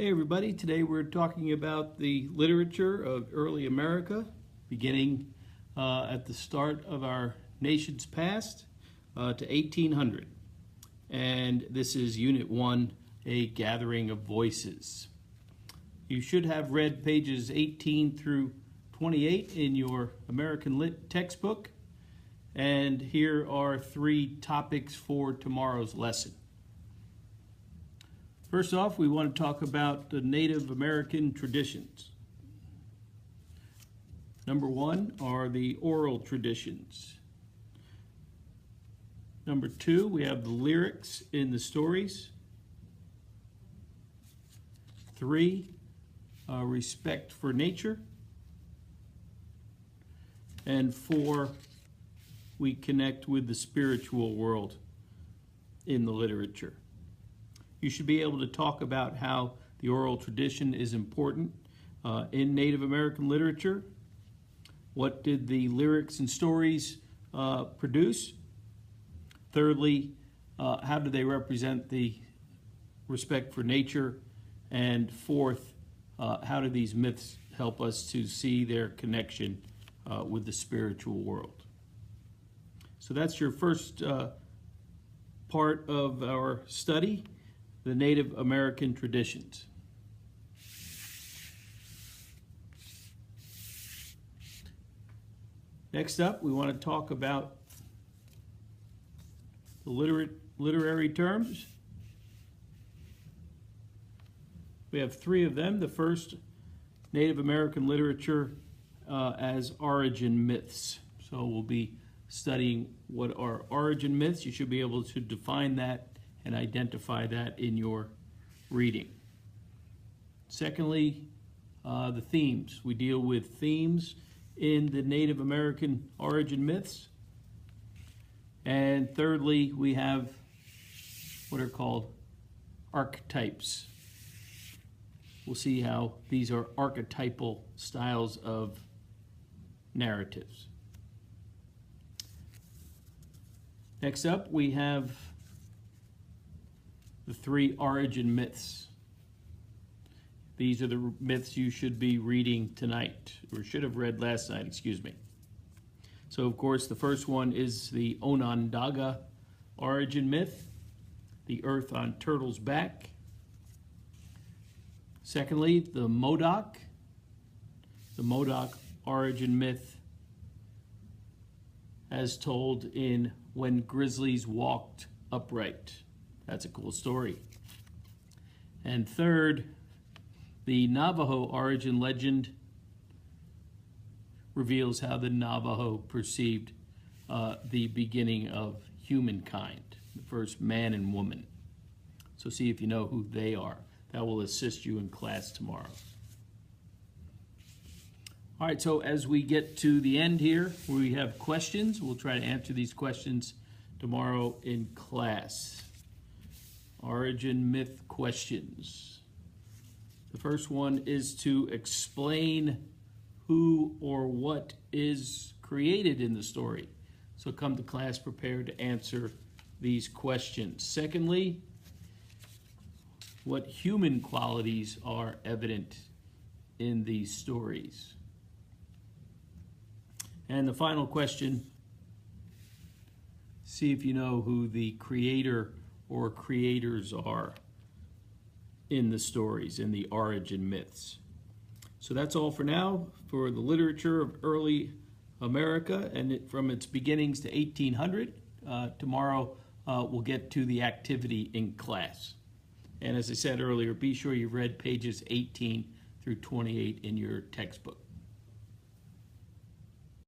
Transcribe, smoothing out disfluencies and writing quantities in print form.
Hey everybody, today we're talking about the literature of early America, beginning at the start of our nation's past to 1800. And this is Unit 1, A Gathering of Voices. You should have read pages 18 through 28 in your American Lit textbook. And here are 3 topics for tomorrow's lesson. First off, we want to talk about the Native American traditions. Number 1 are the oral traditions. Number 2, we have the lyrics in the stories. 3, respect for nature. And 4, we connect with the spiritual world in the literature. You should be able to talk about how the oral tradition is important in Native American literature. What did the lyrics and stories produce? Thirdly, how do they represent the respect for nature? And fourth, how do these myths help us to see their connection with the spiritual world? So that's your first part of our study, the Native American traditions. Next up, we want to talk about the literary terms. We have 3 of them. The first, Native American literature as origin myths. So we'll be studying what are origin myths. You should be able to define that and identify that in your reading. Secondly, the themes. We deal with themes in the Native American origin myths. And thirdly, we have what are called archetypes. We'll see how these are archetypal styles of narratives. Next up, we have the 3 origin myths. These are the myths you should be reading tonight, or should have read last night, excuse me. So, of course, the first one is the Onondaga origin myth, the earth on turtle's back. Secondly, the Modoc origin myth as told in When Grizzlies Walked Upright. That's a cool story. And third, the Navajo origin legend reveals how the Navajo perceived the beginning of humankind, the first man and woman. So see if you know who they are. That will assist you in class tomorrow. All right, so as we get to the end here, where we have questions, we'll try to answer these questions tomorrow in class. Origin myth questions. The first one is to explain who or what is created in the story. So come to class prepared to answer these questions. Secondly, what human qualities are evident in these stories? And the final question, see if you know who the creator or creators are in the stories, in the origin myths. So that's all for now for the literature of early America and from its beginnings to 1800. Tomorrow we'll get to the activity in class. And as I said earlier, be sure you've read pages 18 through 28 in your textbook.